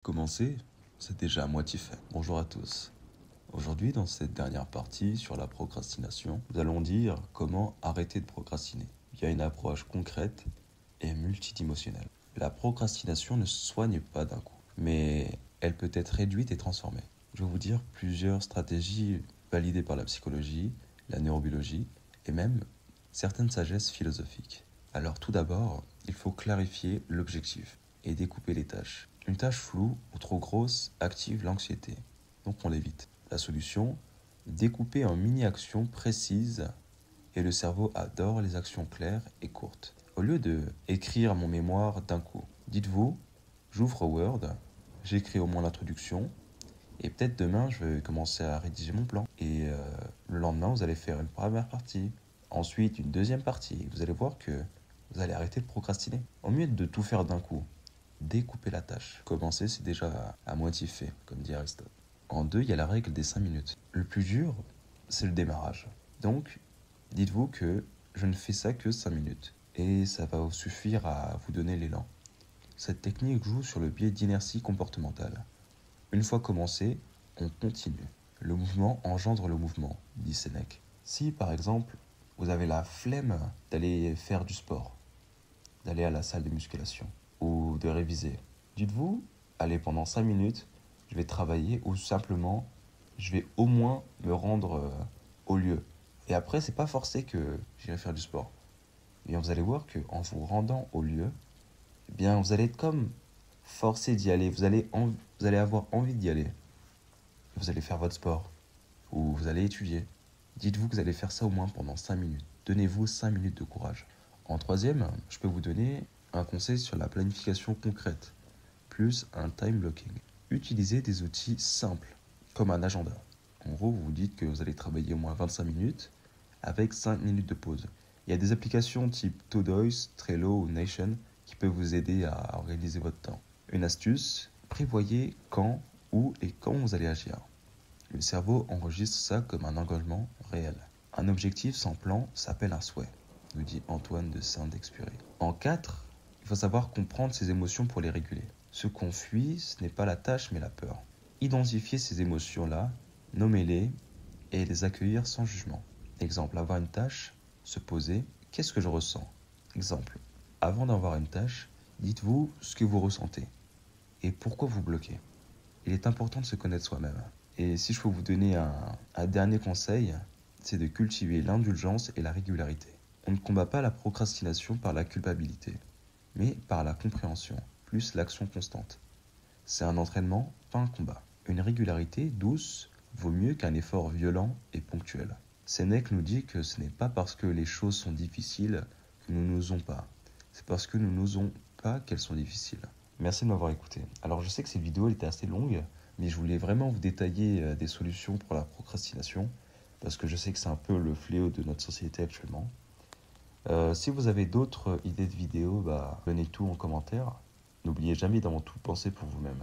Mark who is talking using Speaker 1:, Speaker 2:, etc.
Speaker 1: Commencer, c'est déjà à moitié fait. Bonjour à tous. Aujourd'hui, dans cette dernière partie sur la procrastination, nous allons dire comment arrêter de procrastiner via une approche concrète et multidimensionnelle. La procrastination ne se soigne pas d'un coup, mais elle peut être réduite et transformée. Je vais vous dire plusieurs stratégies validées par la psychologie, la neurobiologie et même certaines sagesses philosophiques. Alors tout d'abord, il faut clarifier l'objectif et découper les tâches. Une tâche floue ou trop grosse active l'anxiété, donc on l'évite. La solution, découper en mini-actions précises et le cerveau adore les actions claires et courtes. Au lieu de écrire mon mémoire d'un coup, dites-vous, j'ouvre Word, j'écris au moins l'introduction et peut-être demain je vais commencer à rédiger mon plan. Et le lendemain vous allez faire une première partie, ensuite une deuxième partie. Vous allez voir que vous allez arrêter de procrastiner. Au mieux de tout faire d'un coup, découper la tâche. Commencer, c'est déjà à moitié fait, comme dit Aristote. En deux, il y a la règle des 5 minutes. Le plus dur, c'est le démarrage. Donc, dites-vous que je ne fais ça que 5 minutes. Et ça va vous suffire à vous donner l'élan. Cette technique joue sur le biais d'inertie comportementale. Une fois commencé, on continue. Le mouvement engendre le mouvement, dit Sénèque. Si, par exemple, vous avez la flemme d'aller faire du sport, d'aller à la salle de musculation, ou de réviser. Dites-vous, allez, pendant 5 minutes, je vais travailler ou simplement, je vais au moins me rendre au lieu. Et après, c'est pas forcé que j'irai faire du sport. Et vous allez voir qu'en vous rendant au lieu, eh bien, vous allez être comme forcé d'y aller. Vous allez avoir envie d'y aller. Vous allez faire votre sport ou vous allez étudier. Dites-vous que vous allez faire ça au moins pendant 5 minutes. Donnez-vous 5 minutes de courage. En troisième, je peux vous donner un conseil sur la planification concrète, plus un time blocking. Utilisez des outils simples, comme un agenda. En gros, vous vous dites que vous allez travailler au moins 25 minutes, avec 5 minutes de pause. Il y a des applications type Todoist, Trello ou Nation qui peuvent vous aider à organiser votre temps. Une astuce, prévoyez quand, où et quand vous allez agir. Le cerveau enregistre ça comme un engagement réel. Un objectif sans plan s'appelle un souhait, nous dit Antoine de Saint-Exupéry. En 4, il faut savoir comprendre ses émotions pour les réguler. Ce qu'on fuit, ce n'est pas la tâche mais la peur. Identifier ces émotions-là, nommer-les et les accueillir sans jugement. Exemple, avoir une tâche, se poser, qu'est-ce que je ressens? Exemple, avant d'avoir une tâche, dites-vous ce que vous ressentez et pourquoi vous bloquez. Il est important de se connaître soi-même. Et si je peux vous donner un dernier conseil, c'est de cultiver l'indulgence et la régularité. On ne combat pas la procrastination par la culpabilité, mais par la compréhension, plus l'action constante. C'est un entraînement, pas un combat. Une régularité douce vaut mieux qu'un effort violent et ponctuel. Sénèque nous dit que ce n'est pas parce que les choses sont difficiles que nous n'osons pas. C'est parce que nous n'osons pas qu'elles sont difficiles. Merci de m'avoir écouté. Alors je sais que cette vidéo était assez longue, mais je voulais vraiment vous détailler des solutions pour la procrastination, parce que je sais que c'est un peu le fléau de notre société actuellement. Si vous avez d'autres idées de vidéos, donnez tout en commentaire. N'oubliez jamais d'avant tout penser pour vous-même.